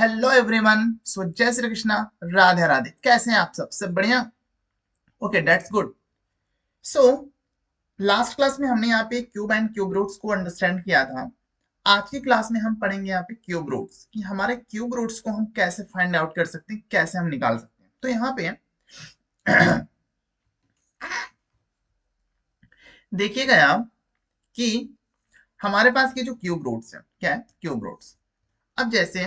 Hello everyone, सो जय श्री कृष्णा, राधे राधे। कैसे हैं आप सब बढ़िया? Okay, that's good. So last class में हमने यहाँ पे क्यूब एंड क्यूब रूट्स को अंडरस्टैंड किया था। आज की क्लास में हम पढ़ेंगे यहाँ पे क्यूब रूट्स, कि हमारे क्यूब रूट्स को हम कैसे फाइंड आउट कर सकते हैं, कैसे हम निकाल सकते हैं। तो यहाँ पे देखिएगा आप कि हमारे पास के जो क्यूब रूट्स हैं, क्या है क्यूब रूट्स। अब जैसे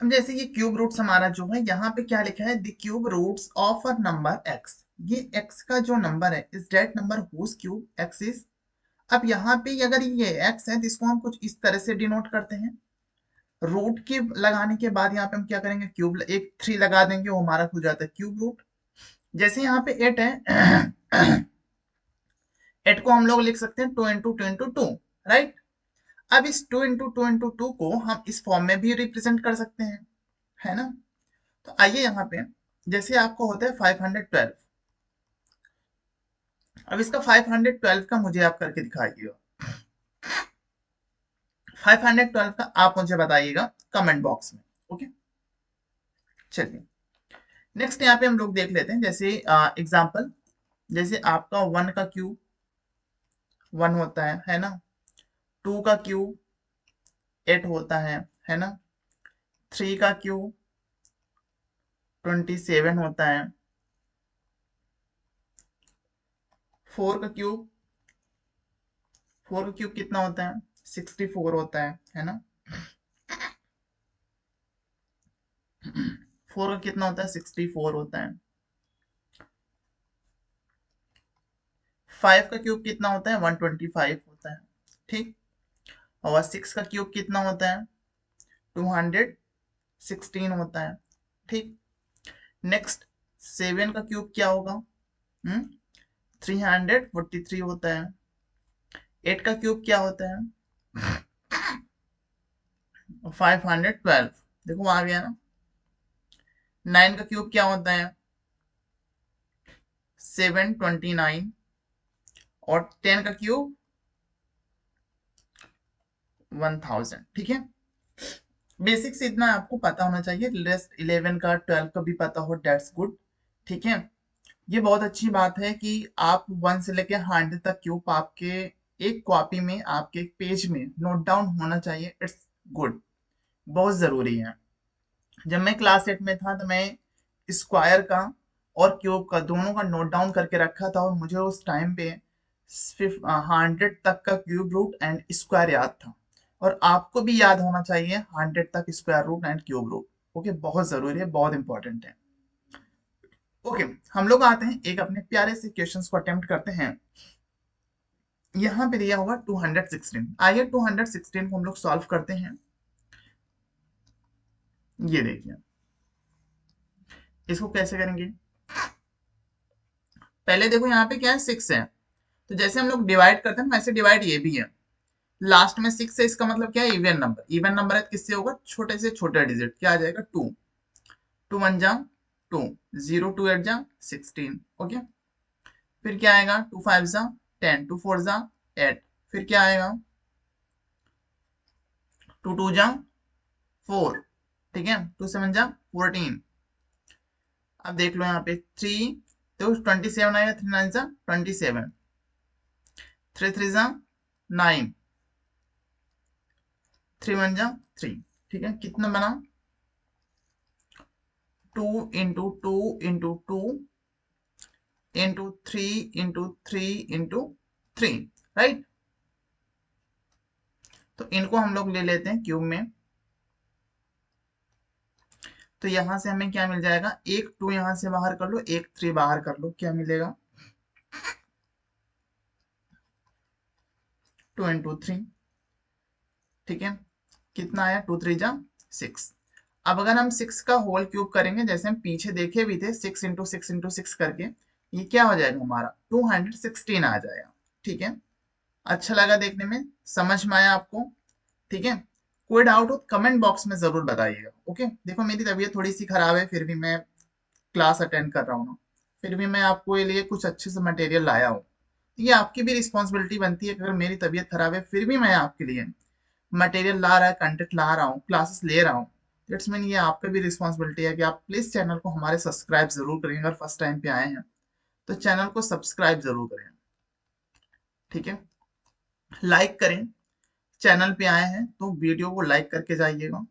अब जैसे ये क्यूब रूट्स हमारा जो है, यहाँ पे क्या लिखा है, the cube roots of a number X. ये एक्स का जो नंबर है is that number whose cube X is. अब यहाँ पे अगर ये एक्स है तो इसको हम कुछ इस तरह से डिनोट करते हैं। रूट के लगाने के बाद यहाँ पे हम क्या करेंगे, क्यूब एक 3 लगा देंगे, वो हमारा हो जाता है क्यूब रूट। जैसे यहाँ पे 8 है 8 को हम लोग लिख सकते हैं 2 into 2 into 2, राइट। अब इस 2 into 2 into 2 को हम इस फॉर्म में भी रिप्रेजेंट कर सकते हैं, है ना। तो आइए यहाँ पे, जैसे आपको होता है 512। अब इसका 512 का मुझे आप करके दिखाइएगा। 512 का आप मुझे बताइएगा कमेंट बॉक्स में। ओके, चलिए नेक्स्ट यहाँ पे हम लोग देख लेते हैं। जैसे एग्जांपल, जैसे आपका 1 का क्यूब 1 होता है ना। 2 का क्यूब 8 होता है ना। 3 का क्यूब 27 होता है। 4 का क्यूब 4 का क्यूब कितना होता है, 64 होता है ना। 4 का कितना होता है, 64 होता है। 5 का क्यूब कितना होता है, 125 होता है, ठीक। और 6 का क्यूब कितना होता है, 216 होता है, ठीक। नेक्स्ट 7 का क्यूब क्या होगा, 343 होता है। 8 का क्यूब क्या होता है, 512, देखो आ गया ना। 9 का क्यूब क्या होता है, 729। और 10 का क्यूब 1000, ठीक है। बेसिक्स इतना आपको पता होना चाहिए। रेस्ट 11 का 12 का भी पता हो, डेट्स गुड, ठीक है। ये बहुत अच्छी बात है कि आप 1 से लेके 100 तक क्यूब आपके एक कॉपी में, आपके एक पेज में नोट डाउन होना चाहिए। इट्स गुड, बहुत जरूरी है। जब मैं क्लास 8 में था तो मैं स्क्वायर का और क्यूब का दोनों का नोट डाउन करके रखा था, और मुझे उस टाइम पे 100 तक का क्यूब रूट एंड स्क्वायर याद था। और आपको भी याद होना चाहिए 100 तक square root and cube root. Okay, बहुत जरूरी है, बहुत इंपॉर्टेंट है। ओके, हम लोग आते हैं एक अपने प्यारे से क्वेश्चंस को अटेम्प्ट करते हैं। यहाँ पे दिया होगा 216। आइए 216 को हम लोग सॉल्व करते हैं। ये देखिए, इसको कैसे करेंगे। पहले देखो यहाँ पे क्या है, 6 है। तो जैसे हम लोग डिवाइड करते हैं ना, वैसे डिवाइड ये भी है। लास्ट में 6 है, इसका मतलब क्या है, इवन नंबर। इवन नंबर है तो किससे होगा, छोटे से छोटा डिजिट, क्या आ जाएगा, 2। 2 1 जा 2, 0 2 8 जा 16। ओके, फिर क्या आएगा, 2 5 जा 10, 2 4 जा 8। फिर क्या आएगा, 2 2 जा 4, ठीक है। 2 7 जा 14। अब देख लो यहाँ पे 3, तो 27 आएगा। 3 9 जा 27, 3 3 जा 9, 3 1 जा 3, ठीक है। कितना बना, 2 into 2 into 2 into 3 into 3 into 3, right. तो इनको हम लोग ले लेते हैं क्यूब में। तो यहां से हमें क्या मिल जाएगा, एक 2 यहां से बाहर कर लो, एक 3 बाहर कर लो, क्या मिलेगा, 2 इंटू 3, ठीक है। कितना आया, 2 3 जा 6। अब अगर हम 6 का होल क्यूब करेंगे, जैसे हम पीछे देखे भी थे, 6 इंटू 6 इंटू 6 करके, ये क्या हो जाएगा हमारा, 216 आ जाएगा, ठीक है। अच्छा लगा देखने में, समझ में आया आपको, ठीक है। कोई डाउट हो कमेंट बॉक्स में जरूर बताइएगा। ओके, देखो मेरी तबीयत थोड़ी सी खराब है, फिर भी मैं क्लास अटेंड कर रहा हूँ ना, फिर भी मैं आपको ये लिए कुछ अच्छे से मटेरियल लाया हूँ। ये आपकी भी रिस्पॉन्सिबिलिटी बनती है कि अगर मेरी तबीयत खराब है फिर भी मैं आपके लिए मटेरियल ला रहा है, कंटेंट ला रहा हूँ, क्लासेस ले रहा हूँ। इट्स मीन ये आपका भी रिस्पॉन्सिबिलिटी है कि आप प्लीज चैनल को हमारे सब्सक्राइब जरूर करें। अगर फर्स्ट टाइम पे आए हैं तो चैनल को सब्सक्राइब जरूर करें, ठीक है। लाइक करें, चैनल पे आए हैं तो वीडियो को लाइक करके जाइएगा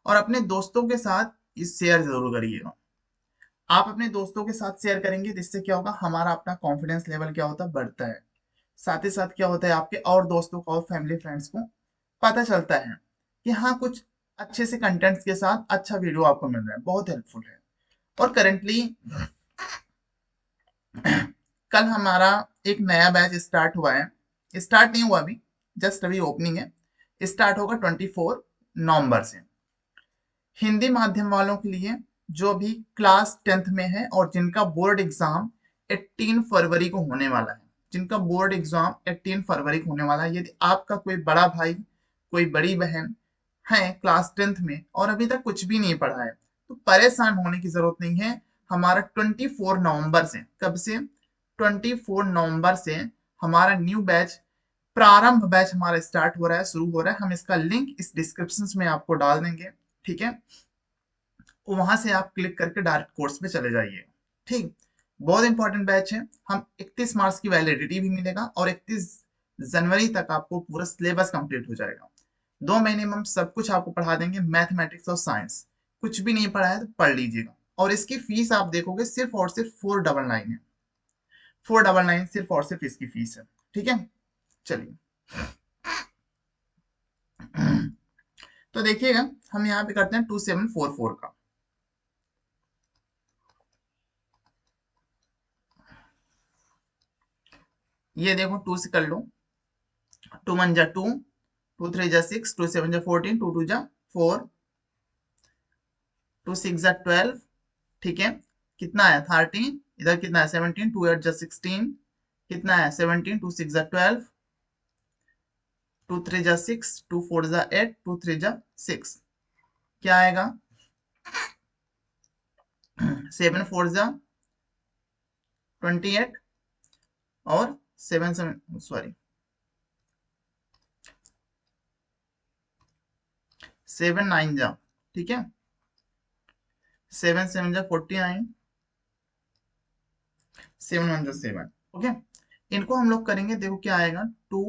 और अपने दोस्तों के साथ इस शेयर जरूर करिएगा। आप अपने दोस्तों के साथ शेयर करेंगे जिससे क्या होगा, हमारा अपना कॉन्फिडेंस लेवल क्या होता है, बढ़ता है। साथ ही साथ क्या होता है, आपके और दोस्तों को और फैमिली फ्रेंड्स को पता चलता है कि हाँ कुछ अच्छे से कंटेंट्स के साथ अच्छा वीडियो आपको मिल रहा है, बहुत हेल्पफुल है। और करेंटली कल हमारा एक नया बैच स्टार्ट हुआ है, स्टार्ट नहीं हुआ अभी, जस्ट अभी ओपनिंग है। स्टार्ट होगा 24 नवंबर से। हिंदी माध्यम वालों के लिए जो भी क्लास 10th में है और जिनका बोर्ड एग्जाम 18 फरवरी को होने वाला है, जिनका बोर्ड एग्जाम 18 फरवरी को होने वाला है, यदि आपका कोई बड़ा भाई कोई बड़ी बहन है क्लास 10th में और अभी तक कुछ भी नहीं पढ़ा है तो परेशान होने की जरूरत नहीं है। हमारा 24 नवंबर से, कब से, 24 नवंबर से हमारा न्यू बैच, प्रारंभ बैच हमारा स्टार्ट हो रहा है, शुरू हो रहा है। हम इसका लिंक इस डिस्क्रिप्शन में आपको डाल देंगे, ठीक है। वहां से आप क्लिक करके डायरेक्ट कोर्स पे चले जाइए, ठीक। बहुत इंपॉर्टेंट बैच है। हम 31 मार्च की वैलिडिटी भी मिलेगा और 31 जनवरी तक आपको पूरा सिलेबस कंप्लीट हो जाएगा। 2 महीने में हम सब कुछ आपको पढ़ा देंगे, मैथमेटिक्स और साइंस। कुछ भी नहीं पढ़ा है तो पढ़ लीजिएगा। और इसकी फीस आप देखोगे सिर्फ और सिर्फ 499 है। 499 सिर्फ और सिर्फ इसकी फीस है, ठीक है। चलिए तो देखिएगा, हम यहाँ पे करते हैं 2744 का। ये देखो 2 से कर लो, 2 1 जा 2, 2 3 जा 6, 2 7 जा 14, 2 2 जा 4, 2 6 जा 12, ठीक है। कितना है 13, इधर कितना है 17, 2 8 जा 16, कितना है 17, 2 6 जा 12, 2 3 जा 6, 2 4 जा 8, 2 3 जा 6, क्या आएगा 7 4 जा 28 और 7 7 सॉरी 7 9 जा, ठीक है, 7 7 जा 49, 7 1 जा 7, ओके। इनको हम लोग करेंगे, देखो क्या आएगा, 2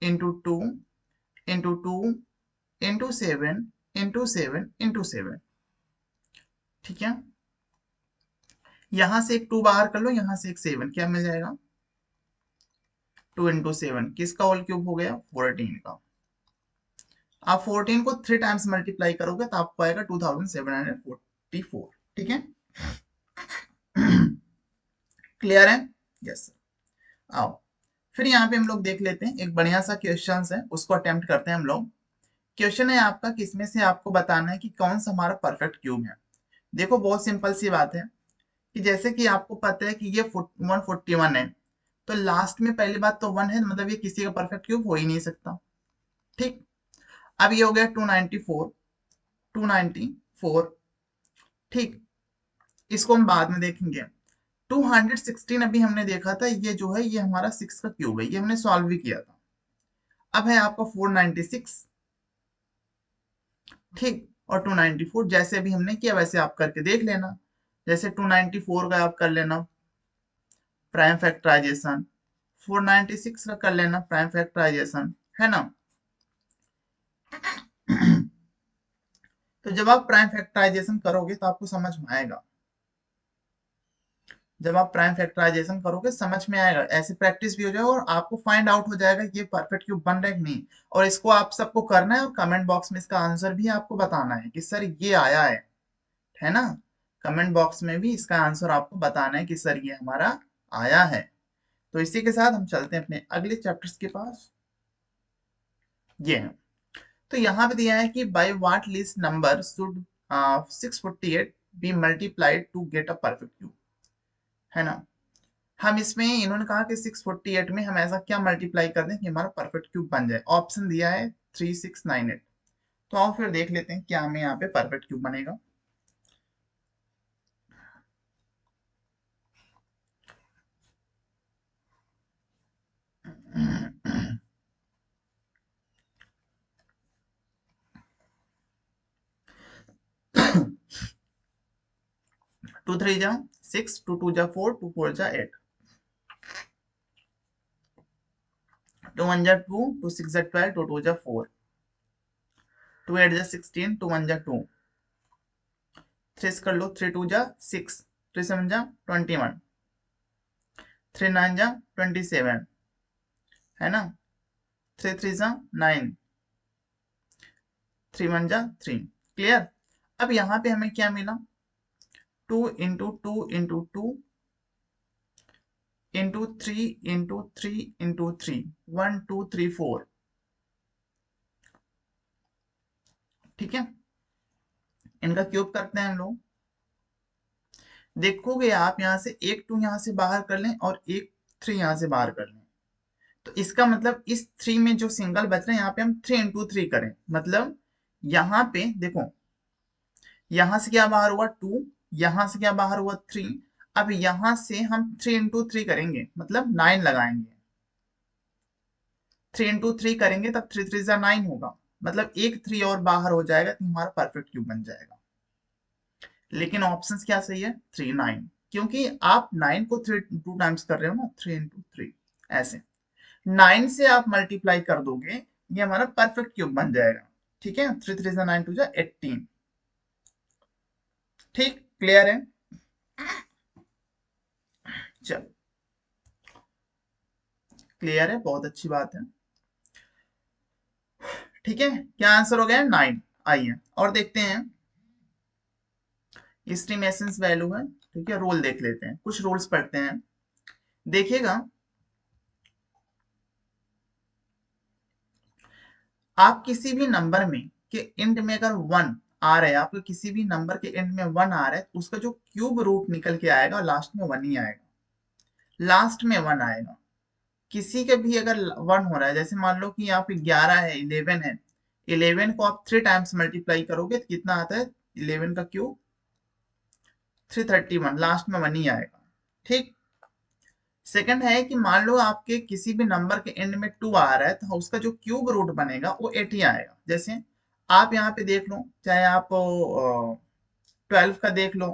into 2 into 2 into 7 into 7 into 7, ठीक है। यहां से एक 2 बाहर कर लो, यहां से एक 7, क्या मिल जाएगा, 2 इंटू 7 किसका होल क्यूब हो गया, 14 का। आप 14 को 3 टाइम्स मल्टीप्लाई करोगे तो आपको आएगा 2744, ठीक है। क्लियर है, यस। आओ फिर यहाँ पे हम लोग देख लेते हैं, एक बढ़िया सा क्वेश्चन है, उसको अटेम्प्ट करते हैं हम लोग। क्वेश्चन है आपका, किसमें से आपको बताना है कि कौन सा हमारा परफेक्ट क्यूब है। देखो बहुत सिंपल सी बात है कि जैसे कि आपको पता है कि ये 141 है, तो लास्ट में पहली बात तो 1 है, मतलब ये किसी का परफेक्ट क्यूब हो ही नहीं सकता, ठीक। अब ये हो गया 294, 294, ठीक। इसको हम बाद में देखेंगे। 216 अभी हमने देखा था, ये जो है ये हमारा 6 का क्यूब है, ये हमने सॉल्व भी किया था। अब है आपका 496, ठीक। और 294 जैसे अभी हमने किया वैसे आप करके देख लेना। जैसे 294 का आप कर लेना प्राइम फैक्टराइजेशन, 496 का कर लेना प्राइम फैक्टराइजेशन, है ना। तो जब आप प्राइम फैक्टराइजेशन करोगे तो आपको समझ में आएगा, जब आप प्राइम फैक्टराइजेशन करोगे समझ में आएगा, ऐसे प्रैक्टिस भी हो जाएगा और आपको फाइंड आउट हो जाएगा कि ये परफेक्ट क्यूब बन रहा है कि नहीं। और इसको आप सबको करना है और कमेंट बॉक्स में इसका आंसर भी आपको बताना है कि सर ये आया है ना। कमेंट बॉक्स में भी इसका आंसर आपको बताना है कि सर ये हमारा आया है। तो इसी के साथ हम चलते हैं अपने अगले चैप्टर्स के पास। ये है, तो यहाँ पे दिया है कि by what least number should 648 be multiplied to get a perfect cube, है ना। हम इसमें इन्होंने कहा कि 648 में हम ऐसा क्या मल्टीप्लाई कर दें कि हमारा परफेक्ट क्यूब बन जाए। ऑप्शन दिया है 3698, तो आओ फिर देख लेते हैं क्या हमें यहाँ पे परफेक्ट क्यूब बनेगा। टू थ्री जा 6, टू टू जा 4, टू फोर जा 8, टू वन जा 2, टू सिक्स जा 12, टू टू जा 4, टू एट जा 16, टू वन जा 2, थ्री कर लो, थ्री टू जा 6, थ्री सेवन जा 21, थ्री नाइन जा 27, है ना, थ्री थ्री जा 9, थ्री वन जा 3। क्लियर। अब यहाँ पे हमें क्या मिला, 2 into 2 into 2 into 3 into 3 into 3, 1 2 3 4। ठीक है, इनका क्यूब करते हैं हम लोग। देखोगे आप यहाँ से एक 2 यहाँ से बाहर कर लें और एक 3 यहाँ से बाहर कर लें, तो इसका मतलब इस 3 में जो सिंगल बच रहे हैं यहाँ पे हम 3 इंटू 3 करें, मतलब यहाँ पे देखो, यहाँ से क्या बाहर हुआ 2, यहाँ से क्या बाहर हुआ 3। अब यहाँ से हम 3 इंटू 3 करेंगे, मतलब 9 लगाएंगे। 3 इंटू 3 करेंगे तब 3 3 9 होगा, मतलब एक 3 और बाहर हो जाएगा तो हमारा परफेक्ट क्यूब बन जाएगा। लेकिन ऑप्शंस क्या सही है, 3 9, क्योंकि आप 9 को 3 2 टाइम्स कर रहे हो ना, 3 इंटू 3 ऐसे 9 से आप मल्टीप्लाई कर दोगे, ये हमारा परफेक्ट क्यूब बन जाएगा। ठीक है, 3 3 9 2 18। ठीक, क्लियर है। चलो, क्लियर है, बहुत अच्छी बात है। ठीक है, क्या आंसर हो गया, 9। आइए और देखते हैं, एस्टिमेशंस वैल्यू है। ठीक है, रूल देख लेते हैं, कुछ रूल्स पढ़ते हैं। देखिएगा, आप किसी भी नंबर में के एंड में अगर 1 आ रहा है, आपको किसी भी नंबर के एंड में 1 आ रहा है, तो उसका जो क्यूब रूट निकल के आएगा लास्ट में 1 ही आएगा, लास्ट में 1 आएगा। किसी के भी अगर 1 हो रहा है, जैसे मान लो कि यहाँ पे 11 है, 11 है, 11 को आप 3 टाइम्स मल्टीप्लाई करोगे तो कितना आता है, 11 का क्यूब 331, लास्ट में 1 ही आएगा। ठीक। सेकंड है कि मान लो आपके किसी भी नंबर के एंड में 2 आ रहा है, तो उसका जो क्यूब रूट बनेगा वो 8 ही आएगा। जैसे आप यहाँ पे देख लो, चाहे आप 12 का देख लो।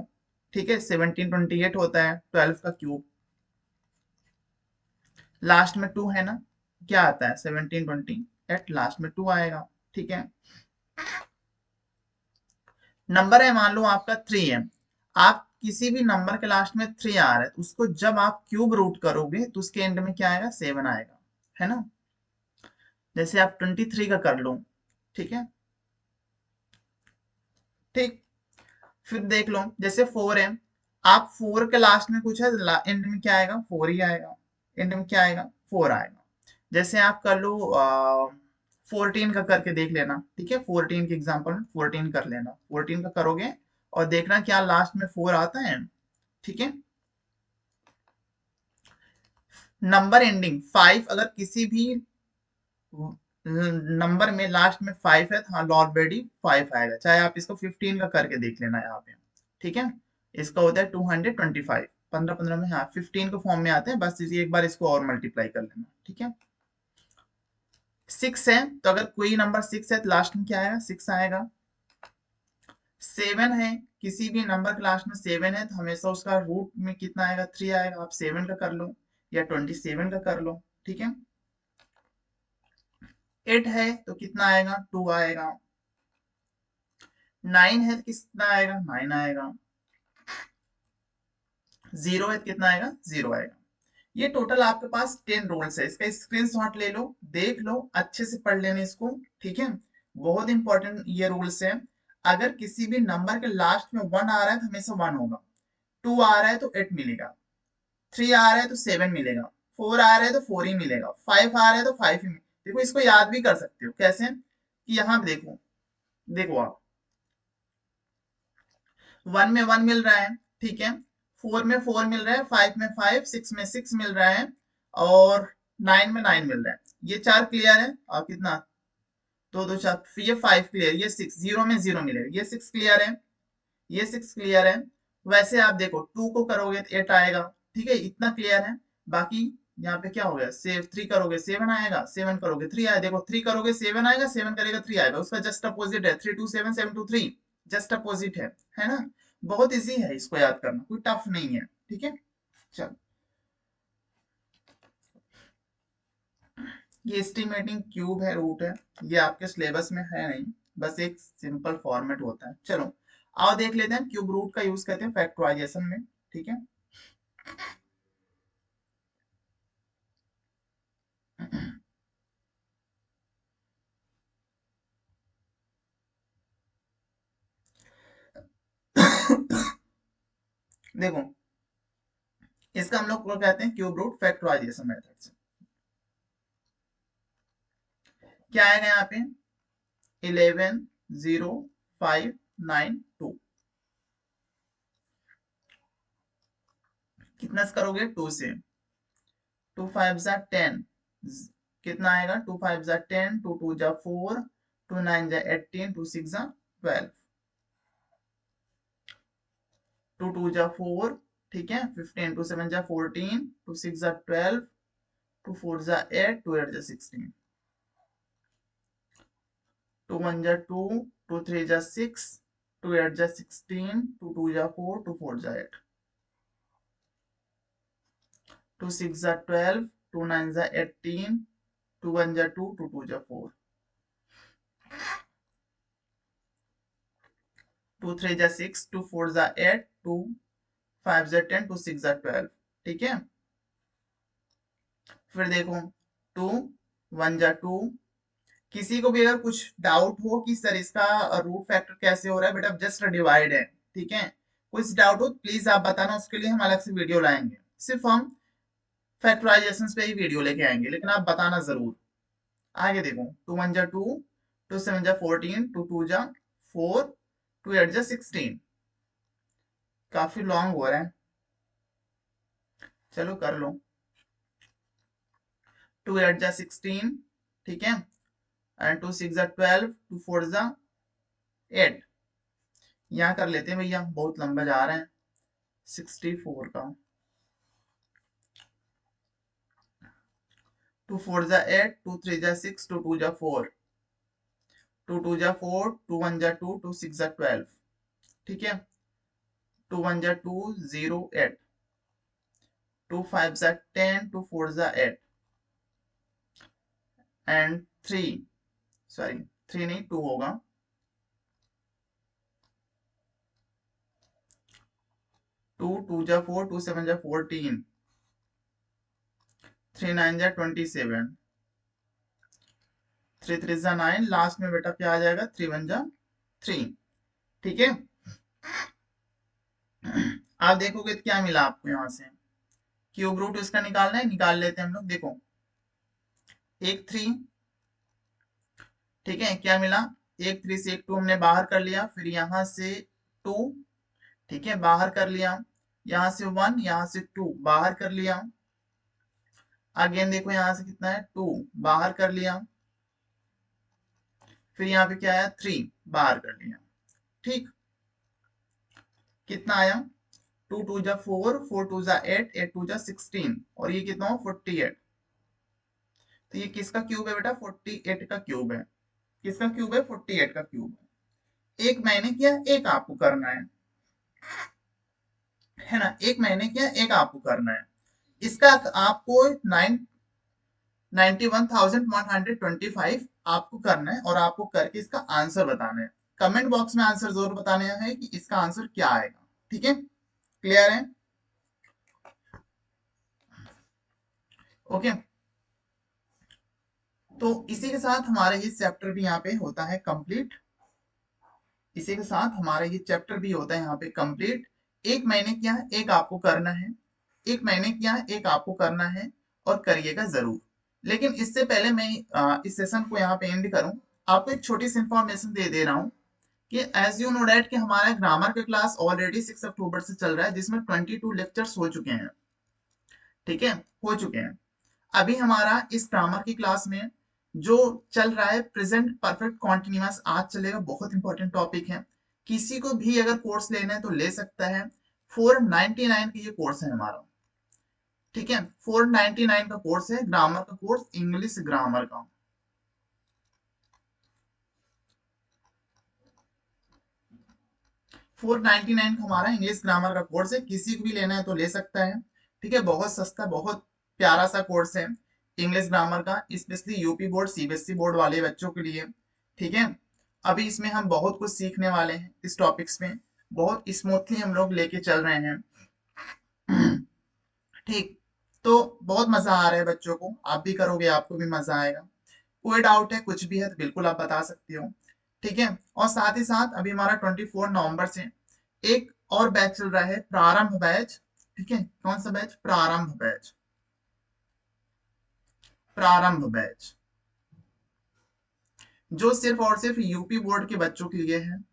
ठीक है, 1728 होता है 12 का क्यूब, लास्ट में 2 है ना, क्या आता है 1728, लास्ट में 2 आएगा। ठीक है, नंबर है मान लो आपका 3 है, आप किसी भी नंबर के लास्ट में 3 आ रहा है, तो उसको जब आप क्यूब रूट करोगे तो उसके एंड में क्या आएगा, 7 आएगा, है ना। जैसे आप 23 का कर लो। ठीक है, ठीक। फिर देख लो, जैसे 4 है, आप 4 के लास्ट में कुछ है, एंड में क्या आएगा, 4 ही आएगा, एंड में क्या आएगा, 4 आएगा। जैसे आप कर लो 14 का करके देख लेना। ठीक है, 14 के एग्जांपल में 14 कर लेना, 14 का करोगे और देखना क्या लास्ट में 4 आता है। ठीक है, नंबर एंडिंग 5, अगर किसी भी नंबर में लास्ट में 5 है तो हाँ ऑलरेडी 5 आएगा, चाहे आप इसको 15 का करके देख लेना यहाँ पे। ठीक है, इसका होता है 225, 15 15 में हाँ 15 के फॉर्म में आते हैं, बस इसी एक बार इसको और मल्टीप्लाई कर लेना। ठीक है, 6 है, तो अगर कोई नंबर 6 है तो लास्ट में क्या आएगा, 6 आएगा। 7 है, किसी भी नंबर के लास्ट में 7 है तो हमेशा उसका रूट में कितना आएगा, 3 आएगा। आप 7 का कर लो या 27 का कर लो। ठीक है, 8 है तो कितना आएगा, 2 आएगा। 9 है तो कितना आएगा, 9 आएगा। 0 है तो कितना आएगा, 0 आएगा। ये टोटल आपके पास 10 रूल्स है, इसका स्क्रीनशॉट ले लो, देख लो, अच्छे से पढ़ लेना इसको। ठीक है, बहुत इंपॉर्टेंट ये रूल्स है। अगर किसी भी नंबर के लास्ट में 1 आ रहा है तो हमेशा 1 होगा, 2 आ रहा है तो 8 मिलेगा, 3 आ रहा है तो 7 मिलेगा, 4 आ रहा है तो 4 ही मिलेगा, 5 आ रहा है तो 5 ही मिलेगा। देखो इसको याद भी कर सकते हो, कैसे कि यहाँ पे देखो, देखो आप 1 में 1 मिल रहा है, ठीक है, 4 में 4 मिल रहा है, 5 में 5, 6 में 6 मिल रहा है और 9 में 9 मिल रहा है। ये चार क्लियर है और कितना, दो चार, ये 5 क्लियर, ये 6, 0 में 0 मिलेगा, ये 6 क्लियर है, ये 6 क्लियर है। वैसे आप देखो 2 को करोगे तो 8 आएगा, ठीक है, इतना क्लियर है। बाकी यहाँ पे क्या हो गया, सेव 3 करोगे 7 आएगा, 7 करोगे 3 आएगा, देखो 3 करोगे 7 आएगा, 7 करेगा 3 आएगा, उसका जस्ट अपोजिट है, 3 2 7 7 2 3, जस्ट अपोजिट है ना। बहुत इजी है इसको याद करना, कोई टफ नहीं है, ठीक है। चलो, ये एस्टिमेटिंग क्यूब है, रूट है, ये आपके सिलेबस में है नहीं, बस एक सिंपल फॉर्मेट होता है। चलो आओ देख लेते हैं, क्यूब रूट का यूज करते हैं फैक्टराइजेशन में, ठीक है। देखो इसका हम लोग को कहते हैं क्यूब रूट फैक्टराइजेशन मेथड से। क्या आएगा यहाँ पे, 11 0 5 9 2, कितना से करोगे 2 से, 2 5 जा 10, कितना आएगा 2 5 जा 10, 2 2 जा 4, 2 9 जा 18, 2 6 जा 12, 2 2 जा 4, ठीक है, 15, 2 7 जा 14, 2 6 जा 12, 2 4 जा 8, 2 8 जा 16, 2 1 जा 2, 2 3 जा 6, 2 8 जा 16, 2 2 जा 4, 2 4 जा 8, 2 6 जा 12, 2 9 जा 18, 2 1 जा 2, 2 2 जा 4, 2 3 जा 6, 2 4 जा 8, 2 5 जा 10, 2 6 जा 12, ठीक है। फिर देखो 2 1 जा 2, किसी को भी अगर कुछ डाउट हो कि सर इसका रूट फैक्टर कैसे हो रहा है, बेटा जस्ट डिवाइड है, ठीक है। कुछ डाउट हो प्लीज आप बताना, उसके लिए हम अलग से वीडियो लाएंगे, सिर्फ हम फैक्टराइजेशन पे ही वीडियो लेके आएंगे, लेकिन आप बताना जरूर। आगे देखो 2 1 जा 2, 2 7 जा 14, 2 2 जा 4, 2 8 जा 16, काफी लॉन्ग हो रहा है, चलो कर लो। 2 8 जा 16, ठीक है, एंड 2 6 जा 12, 2 4 जा 8, यहाँ कर लेते हैं भैया, बहुत लंबा जा रहे हैं, 64 का, 2 4 जा 8, 2 3 जा 6, 2 2 जा 4, 2 2 जा 4, 2 1 जा 2, 2 6 जा 12, ठीक है, 2 1 जा 2 0 8, 2 5 जा 10, 2 4 जा 8, एंड 3, सॉरी 3 नहीं 2 होगा, 2 2 जा 4, 2 7 जा 14, 3 9 जा 27, 3 3 जा 9, लास्ट में बेटा क्या आ जाएगा, 3 1 जा 3, ठीक है। आप देखोगे तो क्या मिला आपको यहां से, क्यूब रूट इसका निकालना है, निकाल लेते हैं हम लोग। देखो एक 3, ठीक है, क्या मिला, एक 3 से एक 2 हमने बाहर कर लिया, फिर यहां से 2, ठीक है, बाहर कर लिया, यहां से 1, यहां से 2 बाहर कर लिया, अगेन देखो यहां से कितना है 2 बाहर कर लिया, फिर यहाँ पे क्या आया 3 बाहर कर लिया, ठीक, कितना आया 2 2 जा 4, 4 2 जा 8, 8 2 जा 16, और ये कितना हो 48, तो ये किसका क्यूब है बेटा, 48 का क्यूब है, किसका क्यूब है 48 का क्यूब है। एक मैंने किया, एक आपको करना है ना, एक मैंने किया, एक आपको करना है। इसका आपको 91,125 आपको करना है, और आपको करके इसका आंसर बताना है। कमेंट बॉक्स में आंसर जरूर बताना है कि इसका आंसर क्या आएगा, ठीक है, क्लियर है, ओके। तो इसी के साथ हमारा ये चैप्टर भी यहाँ पे होता है कंप्लीट, इसी के साथ हमारा ये चैप्टर भी होता है यहाँ पे कंप्लीट। एक मैंने किया, एक आपको करना है, एक मैंने किया, एक आपको करना है, और करिएगा जरूर। लेकिन इससे पहले मैं इस सेशन को यहाँ पे एंड करूं, आपको एक छोटी सी इंफॉर्मेशन दे रहा हूँ कि एज यू नो डैट कि हमारा ग्रामर का क्लास ऑलरेडी 6 अक्टूबर से चल रहा है, जिसमें 22 लेक्चर्स हो चुके हैं, ठीक है, हो चुके हैं। अभी हमारा इस ग्रामर की क्लास में जो चल रहा है प्रेजेंट परफेक्ट कॉन्टिन्यूअस आज चलेगा, बहुत इंपॉर्टेंट टॉपिक है। किसी को भी अगर कोर्स लेना है तो ले सकता है। 499 का ये कोर्स है हमारा, ठीक है। 499 का कोर्स है, ग्रामर का कोर्स, इंग्लिश ग्रामर का। 499 का हमारा इंग्लिश ग्रामर का कोर्स है, किसी को भी लेना है तो ले सकता है, ठीक है। बहुत सस्ता, बहुत प्यारा सा कोर्स है इंग्लिश ग्रामर का, specially UP board CBSE board वाले बच्चों के लिए, ठीक है। अभी इसमें हम बहुत कुछ सीखने वाले हैं, इस टॉपिक्स में बहुत स्मूथली हम लोग लेके चल रहे हैं। ठीक, तो बहुत मजा आ रहा है बच्चों को, आप भी करोगे आपको भी मजा आएगा। कोई डाउट है, कुछ भी है तो बिल्कुल आप बता सकते हो, ठीक है। और साथ ही साथ अभी हमारा 24 नवंबर से एक और बैच चल रहा है, प्रारंभ बैच, ठीक है। कौन सा बैच? प्रारंभ बैच, प्रारंभ बैच, जो सिर्फ और सिर्फ यूपी बोर्ड के बच्चों के लिए है,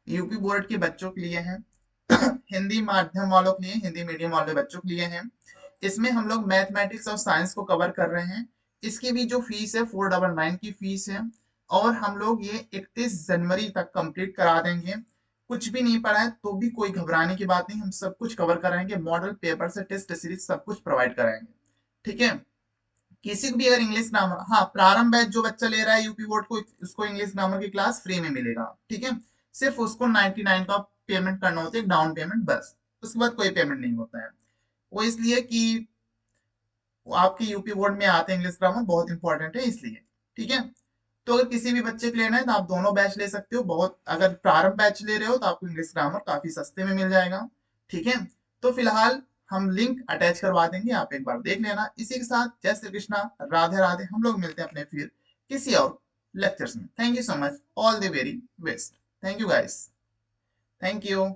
यूपी बोर्ड के बच्चों के लिए है। हिंदी माध्यम वालों के लिए, हिंदी मीडियम वाले बच्चों के लिए है। इसमें हम लोग मैथमेटिक्स और साइंस को कवर कर रहे हैं। इसकी भी जो फीस है 499 की फीस है, और हम लोग ये 31 जनवरी तक कंप्लीट करा देंगे। कुछ भी नहीं पढ़ा है तो भी कोई घबराने की बात नहीं, हम सब कुछ कवर कराएंगे, मॉडल पेपर से टेस्ट सीरीज सब कुछ प्रोवाइड कराएंगे, ठीक है। किसी को भी अगर इंग्लिश ग्रामर, हाँ, प्रारंभ बैच जो बच्चा ले रहा है यूपी बोर्ड को, उसको इंग्लिश ग्रामर की क्लास फ्री में मिलेगा, ठीक है। सिर्फ उसको 99 का पेमेंट करना होता है, डाउन पेमेंट बस, उसके बाद कोई पेमेंट नहीं होता है। वो इसलिए कि वो आपके यूपी बोर्ड में आते हैं, इंग्लिश ग्रामर बहुत इंपॉर्टेंट है इसलिए, ठीक है। तो अगर किसी भी बच्चे को लेना है तो आप दोनों बैच ले सकते हो, बहुत, अगर प्रारंभ बैच ले रहे हो तो आपको इंग्लिश ग्रामर काफी सस्ते में मिल जाएगा, ठीक है। तो फिलहाल हम लिंक अटैच करवा देंगे, आप एक बार देख लेना। इसी के साथ जय श्री कृष्णा, राधे राधे, हम लोग मिलते हैं अपने फिर किसी और लेक्चर्स में। Thank you so much, all the very best. Thank you guys, thank you.